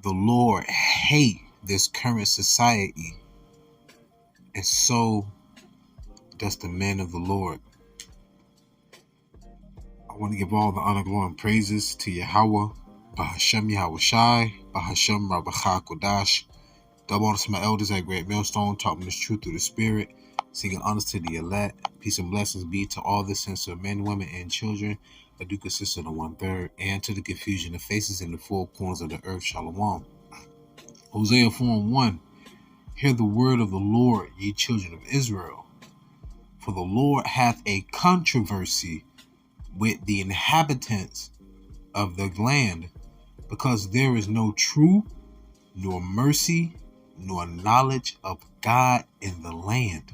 The Lord hate this current society, and so does the man of the Lord. I want to give all the honor, glory, and praises to Yahawah, Bahashem YAHAWASHI, Bahashem RAWACHAA QADASH. Double honors to my elders at Great Millstone, taught me this truth through the Spirit. Singing honors to the elect. Peace and blessings be to all the saints of men, women, and children that do consist of the 1/3, and to the confusion of faces in the four corners of the earth. Shalom. Hosea 4:1. Hear the word of the Lord, ye children of Israel. For the Lord hath a controversy with the inhabitants of the land, because there is no truth, nor mercy, nor knowledge of God in the land.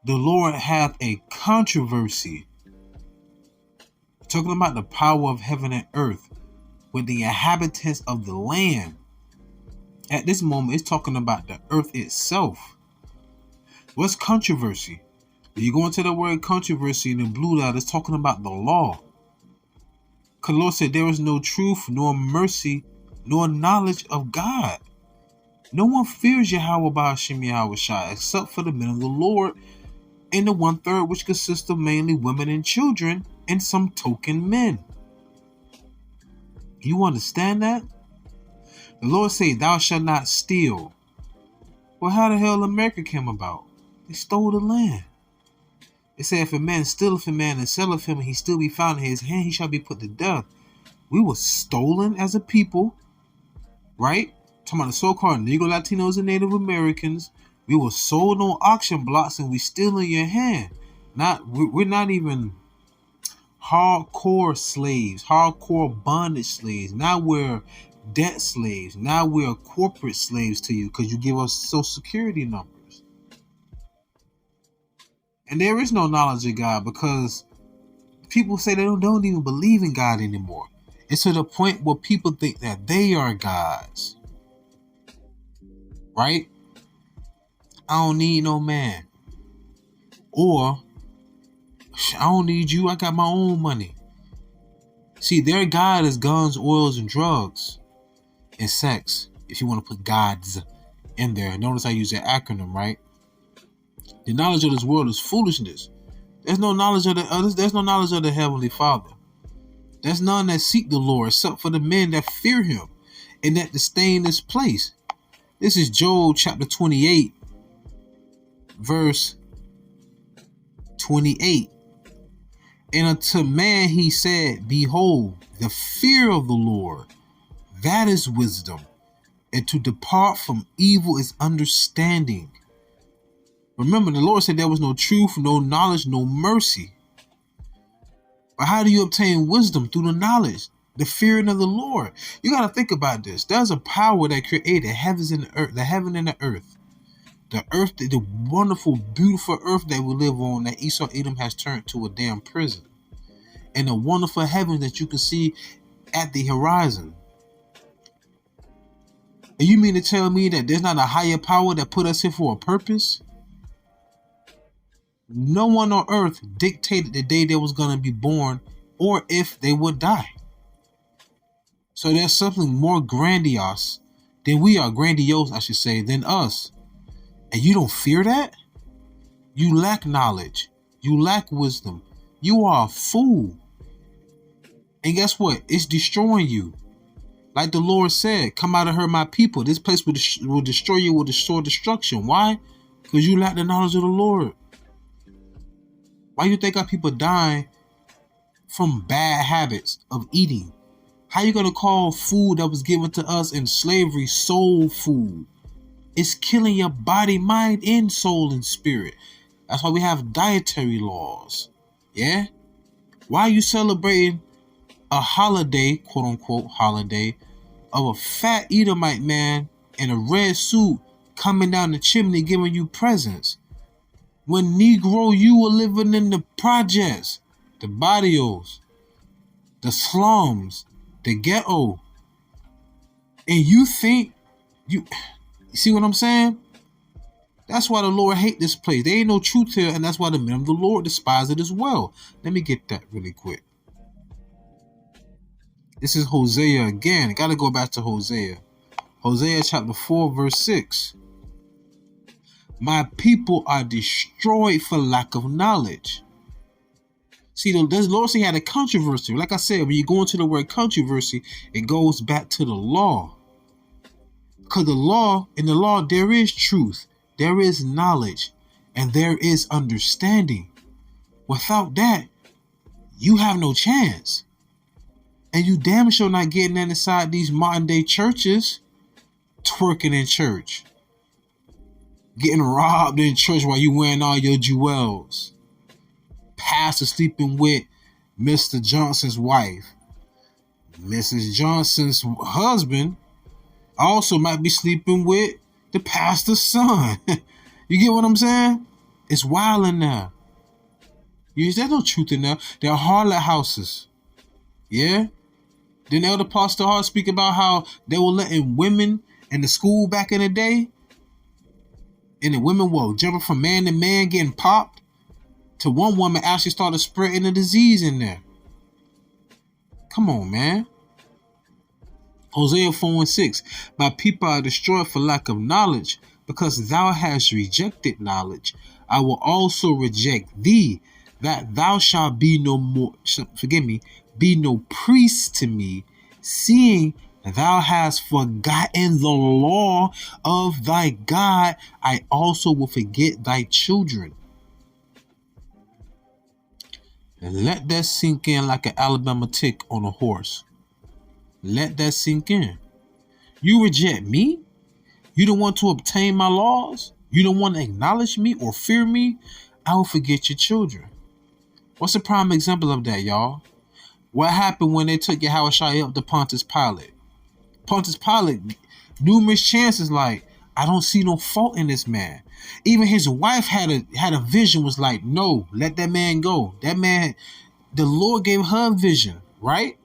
The Lord hath a controversy, talking about the power of heaven and earth, with the inhabitants of the land. At this moment, it's talking about the earth itself. What's controversy? When you go into the word controversy in the blue letter, it's talking about the law. Because the Lord said there is no truth, nor mercy, nor knowledge of God. No one fears Yahawah Bahashem Yahawashi except for the men of the Lord and the 1/3, which consists of mainly women and children and some token men. You understand that? The Lord said, thou shalt not steal. Well, how the hell America came about? They stole the land. It said, if a man stealeth a man and selleth him, and he still be found in his hand, he shall be put to death. We were stolen as a people, right? Talking about the so-called Negro, Latinos, and Native Americans. We were sold on auction blocks, and we still in your hand. We're not even hardcore slaves, hardcore bondage slaves. Now we're debt slaves. Now we're corporate slaves to you because you give us Social Security numbers. And there is no knowledge of God because people say they don't even believe in God anymore. It's to the point where people think that they are gods. Right? I don't need no man. Or, I don't need you. I got my own money. See, their God is guns, oils, and drugs. And sex. If you want to put gods in there. Notice I use that acronym, right? The knowledge of this world is foolishness. There's no knowledge of there's no knowledge of the Heavenly Father. There's none that seek the Lord except for the men that fear him and that disdain this place. This is Job chapter 28, verse 28. And unto man he said, behold, the fear of the Lord, that is wisdom, and to depart from evil is understanding. Remember, the Lord said there was no truth, no knowledge, no mercy. But how do you obtain wisdom? Through the knowledge, the fearing of the Lord. You got to think about this. There's a power that created heavens and the earth, the heaven and the earth. The earth, the wonderful, beautiful earth that we live on, that Esau Edom has turned to a damn prison. And the wonderful heavens that you can see at the horizon. And you mean to tell me that there's not a higher power that put us here for a purpose? No one on earth dictated the day they was going to be born or if they would die. So there's something more grandiose than we are, grandiose, I should say, than us. And you don't fear that? You lack knowledge. You lack wisdom. You are a fool. And guess what? It's destroying you. Like the Lord said, come out of her, my people. This place will destroy you with destruction. Why? Because you lack the knowledge of the Lord. Why you think our people dying from bad habits of eating? How you going to call food that was given to us in slavery soul food? It's killing your body, mind, and soul and spirit. That's why we have dietary laws. Yeah? Why are you celebrating a holiday, quote unquote holiday, of a fat Edomite man in a red suit coming down the chimney giving you presents? When Negro, you were living in the projects, the barrios, the slums, the ghetto. And you think, you see what I'm saying? That's why the Lord hate this place. There ain't no truth here, and that's why the men of the Lord despise it as well. Let me get that really quick. This is Hosea again. Got to go back to Hosea. Hosea chapter 4, verse 6. My people are destroyed for lack of knowledge. See, the Lord said he had a controversy. Like I said, when you go into the word controversy, it goes back to the law. Because in the law, there is truth, there is knowledge, and there is understanding. Without that, you have no chance. And you damn sure not getting that inside these modern day churches, twerking in church, getting robbed in church while you wearing all your jewels, pastor sleeping with Mr. Johnson's wife, Mrs. Johnson's husband also might be sleeping with the pastor's son. You get what I'm saying? It's wild in there. There's no truth in there. There are harlot houses. Yeah? Then Elder Pastor Hart speak about how they were letting women in the school back in the day. And the women were jumping from man to man, getting popped. To one woman actually started spreading the disease in there. Come on, man. Hosea 4 and 6. My people are destroyed for lack of knowledge, because thou hast rejected knowledge. I will also reject thee, that thou shalt be no more, be no priest to me, seeing thou hast forgotten the law of thy God. I also will forget thy children. And let that sink in like an Alabama tick on a horse. Let that sink in. You reject me? You don't want to obtain my laws? You don't want to acknowledge me or fear me? I will forget your children. What's a prime example of that, y'all? What happened when they took YAHAWASHI up to Pontius Pilate? Pontius Pilate, numerous chances, like, I don't see no fault in this man. Even his wife had a vision, was like, no, let that man go. That man, the Lord gave her a vision, right?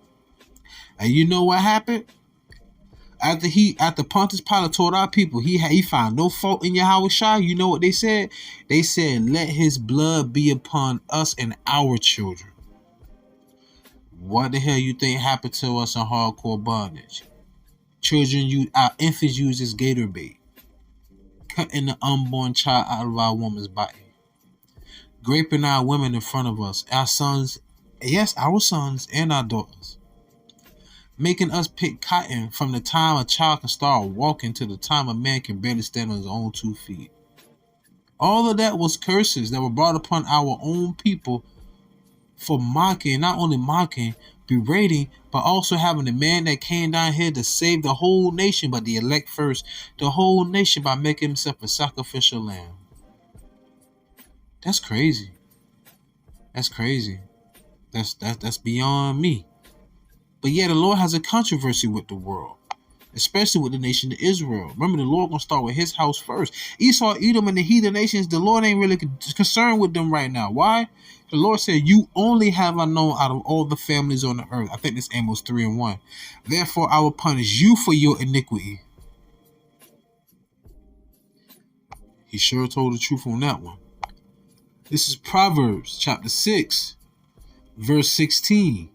And you know what happened? After Pontius Pilate told our people he found no fault in YAHAWASHI, you know what they said? They said, let his blood be upon us and our children. What the hell you think happened to us in hardcore bondage? Our infants use this gator bait, cutting the unborn child out of our woman's body, raping our women in front of us, our sons, yes, our sons and our daughters, making us pick cotton from the time a child can start walking to the time a man can barely stand on his own 2 feet. All of that was curses that were brought upon our own people for mocking, not only mocking, berating, but also having a man that came down here to save the whole nation, but the elect first, the whole nation, by making himself a sacrificial lamb. That's crazy. That's crazy. That's beyond me. But yeah, the Lord has a controversy with the world, especially with the nation of Israel. Remember, the Lord gonna start with his house first. Esau, Edom, and the heathen nations, the Lord ain't really concerned with them right now. Why? The Lord said, you only have I known out of all the families on the earth. I think this Amos 3 and 1. Therefore, I will punish you for your iniquity. He sure told the truth on that one. This is Proverbs chapter 6, verse 16.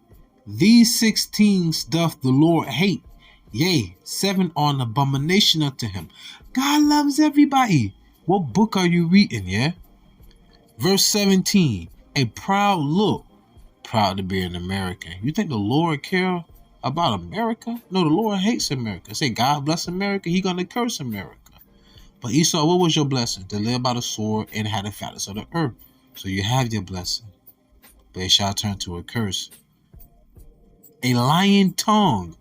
These 16 doth the Lord hate. Yea, 7 are an abomination unto him. God loves everybody. What book are you reading, yeah? Verse 17. A proud look. Proud to be an American. You think the Lord care about America? No, the Lord hates America. Say God bless America, he gonna curse America. But Esau, what was your blessing? To live by the sword and have the fatness of the earth. So you have your blessing. But it shall turn to a curse. A lying tongue.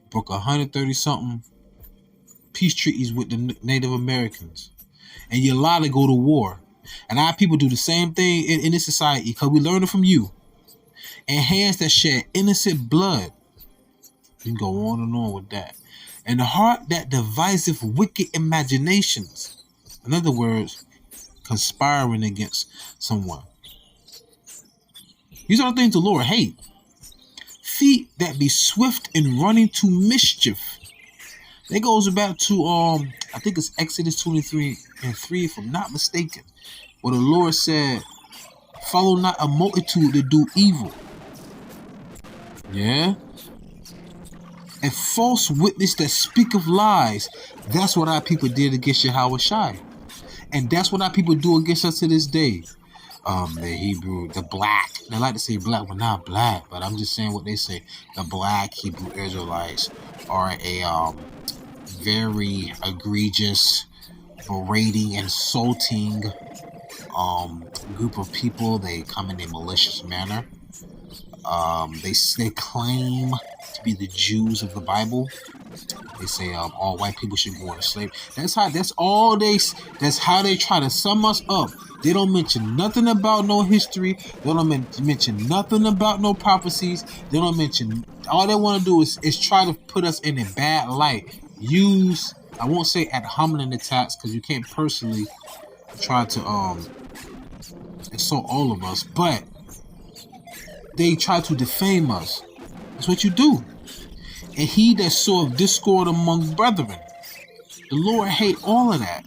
Broke 130-something peace treaties with the Native Americans. And you lie to go to war. And our people do the same thing in this society, because we learn it from you. And hands that shed innocent blood. You can go on and on with that. And the heart that deviseth wicked imaginations. In other words, conspiring against someone. These are the things the Lord hates. Feet that be swift in running to mischief. That goes back to I think it's Exodus 23 and 3, if I'm not mistaken, where the Lord said, follow not a multitude to do evil. Yeah? And false witness that speak of lies. That's what our people did against YAHAWASHI. And that's what our people do against us to this day. The Hebrew, the black. They like to say black, but not black. But I'm just saying what they say. The black Hebrew Israelites are a very egregious, berating, insulting group of people. They come in a malicious manner. They claim to be the Jews of the Bible. They say all white people should go into slavery. That's how they try to sum us up. They don't mention nothing about no history. They don't mention nothing about no prophecies. They don't mention. All they want to do is try to put us in a bad light. I won't say ad hominem attacks, because you can't personally try to insult all of us, but they try to defame us. That's what you do. And he that soweth discord among brethren, the Lord hate all of that.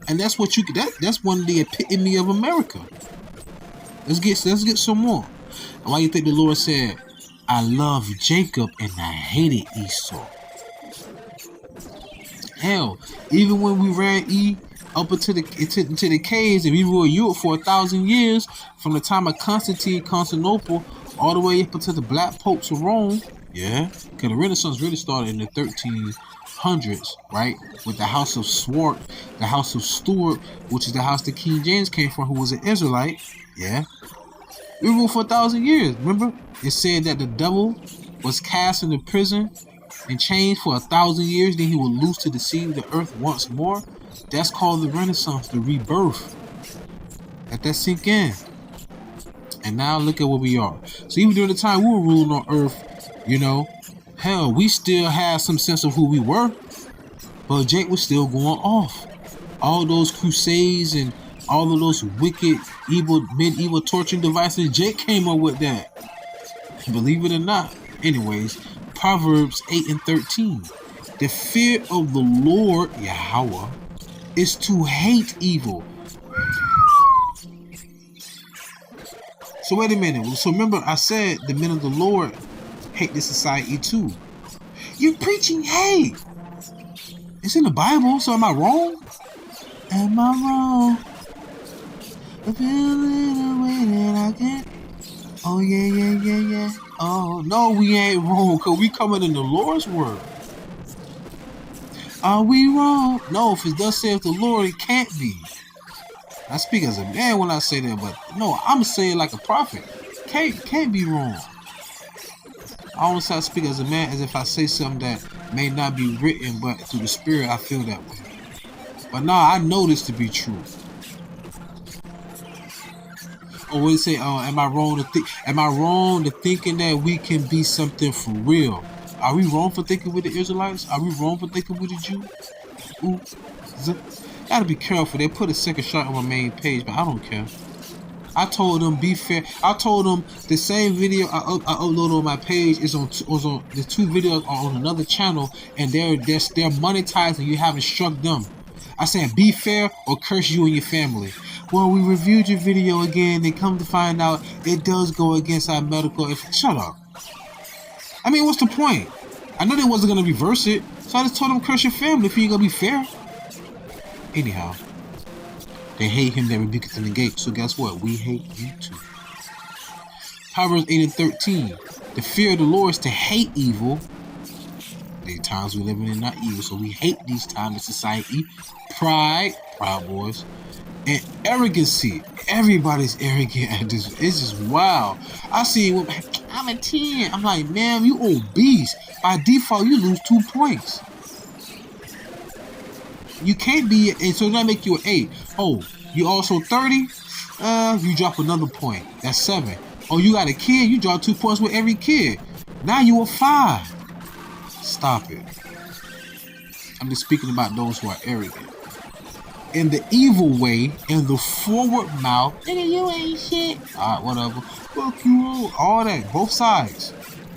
And that's what that's one of the epitome of America. Let's get some more. And why you think the Lord said, I love Jacob and I hated Esau? Hell, even when we ran up into the caves and we ruled Europe for 1,000 years, from the time of Constantinople, all the way up until the Black Popes of Rome, yeah, because the Renaissance really started in the 1300s, right, with the House of Stuart, which is the house that King James came from, who was an Israelite, yeah. We ruled for 1,000 years. Remember, it said that the devil was cast into prison and chained for 1,000 years, then he would loose to deceive the earth once more. That's called the Renaissance, the rebirth. Let that sink in. And now look at where we are. So even during the time we were ruling on earth, you know, hell, we still had some sense of who we were, but Jake was still going off. All those crusades and all of those wicked, evil, medieval torturing devices, Jake came up with that. Believe it or not. Anyways, Proverbs 8:13. The fear of the Lord, Yahawah, is to hate evil. So wait a minute. So remember, I said the men of the Lord hate this society too. You're preaching hate. It's in the Bible, so am I wrong? Am I wrong? I feel the way that I get. Oh yeah. Oh no, we ain't wrong, cause we coming in the Lord's word. Are we wrong? No, if it does say of the Lord, it can't be. I speak as a man when I say that, but no, I'm saying like a prophet. Can't be wrong. I always I speak as a man, as if I say something that may not be written, but through the Spirit I feel that way. But nah, I know this to be true. Or what do you say? Am I wrong to think? Am I wrong to thinking that we can be something for real? Are we wrong for thinking with the Israelites? Are we wrong for thinking with the Jews? Gotta be careful. They put a second shot on my main page, but I don't care. I told them be fair. I told them the same video I uploaded on my page was on the two videos are on another channel, and they're monetized, and you haven't struck them. I said be fair or curse you and your family. Well, we reviewed your video again. They come to find out it does go against our medical. Shut up. I mean, what's the point? I know they wasn't gonna reverse it, so I just told them curse your family if you ain't gonna be fair. Anyhow, they hate him that rebuketh in the gate. So guess what? We hate you too. Proverbs 8:13. The fear of the Lord is to hate evil. The times we're living in not evil, so we hate these times in society. Pride, Proud Boys, and arrogancy. Everybody's arrogant at this. It's just wild. I see. I'm a 10. I'm like, man, you obese. By default, you lose 2 points. You can't be, and so that make you an 8. Oh, you also 30? You drop another point. That's 7. Oh, you got a kid? You drop 2 points with every kid. Now you a 5. Stop it. I'm just speaking about those who are arrogant. In the evil way, in the forward mouth, nigga, you ain't shit. Alright, whatever. Fuck you, all that, both sides.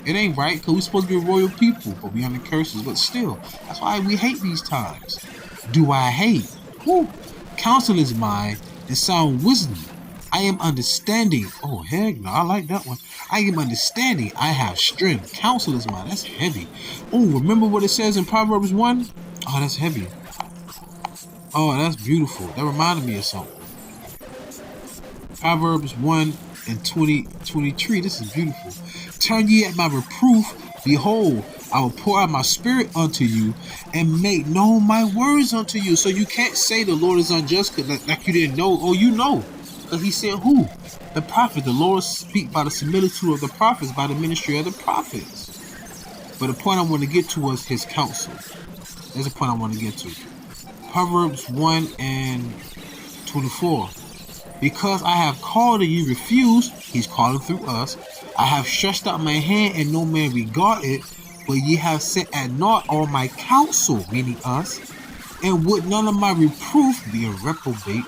It ain't right, because we supposed to be royal people, but we under curses, but still. That's why we hate these times. Do I hate? Woo. Counsel is mine and sound wisdom. I am understanding. Oh, heck no, I like that one. I am understanding. I have strength. Counsel is mine. That's heavy. Oh, remember what it says in Proverbs 1? Oh, that's heavy. Oh, that's beautiful. That reminded me of something. Proverbs 1 and 23. This is beautiful. Turn ye at my reproof. Behold, I will pour out my spirit unto you and make known my words unto you. So you can't say the Lord is unjust like you didn't know. Oh, you know. Because he said who? The prophet. The Lord speak by the similitude of the prophets, by the ministry of the prophets. But the point I want to get to was his counsel. That's the point I want to get to. Proverbs 1 and 24. Because I have called and you refused, he's calling through us. I have stretched out my hand and no man regard it, but ye have set at naught all my counsel, meaning us, and would none of my reproof be a reprobate.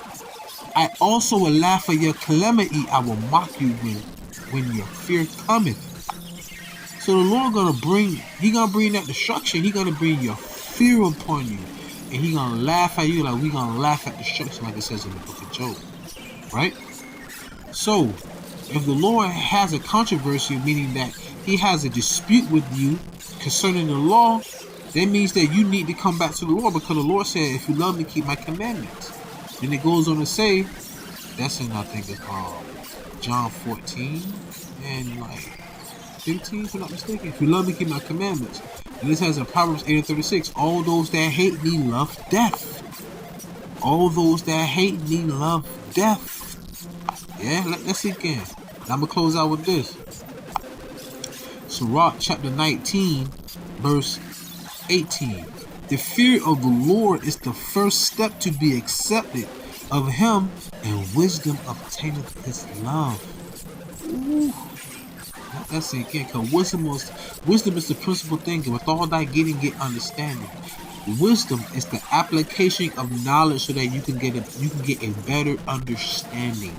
I also will laugh at your calamity. I will mock you when your fear cometh. So the Lord gonna bring that destruction. He gonna bring your fear upon you, and he gonna laugh at you like we gonna laugh at destruction, like it says in the book of Job. Right? So, if the Lord has a controversy, meaning that he has a dispute with you concerning the law, that means that you need to come back to the Lord, because the Lord said, if you love me, keep my commandments. Then it goes on to say, that's in, I think it's John 14 and like 15, if I'm not mistaken. If you love me, keep my commandments. And this has in Proverbs 8 and 36, all those that hate me love death. All those that hate me love death. Yeah, let's see again. I'm going to close out with this. Sirach chapter 19, verse 18. The fear of the Lord is the first step to be accepted of him, and wisdom obtaineth his love. Ooh. Let's see again, because wisdom is the principal thing. With all thy getting, get understanding. Wisdom is the application of knowledge so that you can get a better understanding.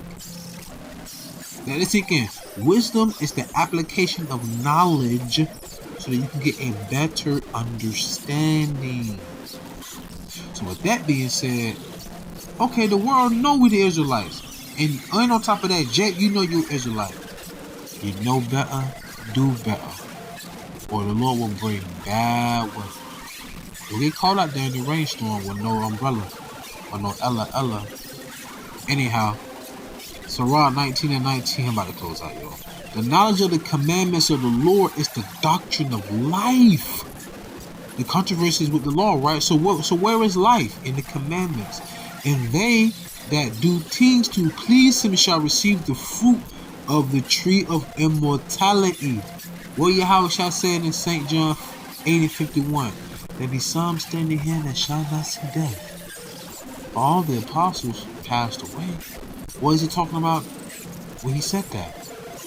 Now let's take in. Wisdom is the application of knowledge so that you can get a better understanding. So with that being said, okay, the world know we the Israelites. And on top of that, Jet, you know you're Israelite. You know better, do better. Or the Lord will bring bad weather. You'll get caught out there in the rainstorm with no umbrella. Or no Ella. Anyhow, Sirach 19 and 19, I'm about to close out, y'all. The knowledge of the commandments of the Lord is the doctrine of life. The controversies with the law, right? So where is life? In the commandments. And they that do things to please him shall receive the fruit of the tree of immortality. What YAHAWASHI said in St. John 8 and 51. There be some standing here that shall not see death. All the apostles passed away. What is he talking about when he said that?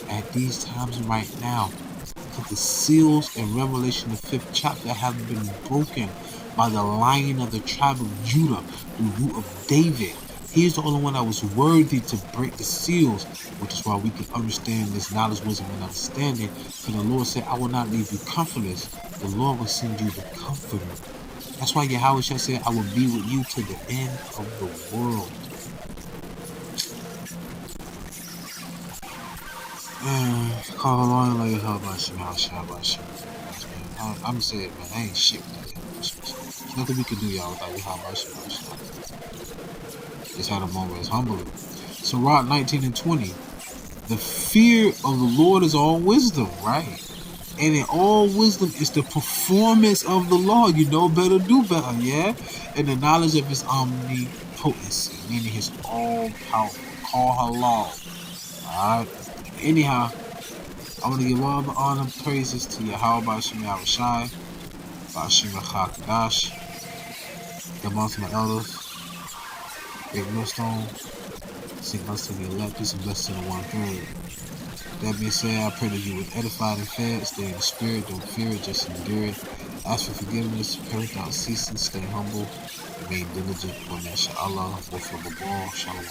At these times right now, that the seals in Revelation the 5th chapter have been broken by the Lion of the tribe of Judah, the root of David. He is the only one that was worthy to break the seals, which is why we can understand this knowledge, wisdom, and understanding. For the Lord said, I will not leave you comfortless. The Lord will send you the comforter. That's why YAHAWASHI said, I will be with you to the end of the world. Call along like YAHAWASHI. I'm saying, man, I ain't shit without YAHAWASHI. There's nothing we can do, y'all, without YAHAWASHI. Just had a moment. It's humbling. Sirach 19 and 20. The fear of the Lord is all wisdom, right? And in all wisdom is the performance of the law. You know better, do better, yeah? And the knowledge of his omnipotency, meaning his all-powerful. Call HALAL. Alright? Anyhow, I want to give all the honor and praises to Yahawah YAHAWASHI, QADASH, the amongst my elders, Big MILESTONE, sing us to the elect, peace and blessings to the 1/3. That being said, I pray that you would edify and fed, stay in the spirit, don't fear it, just endure it. Ask for forgiveness, pray without ceasing, stay humble, remain diligent, inshallah, both for the ball, shalom.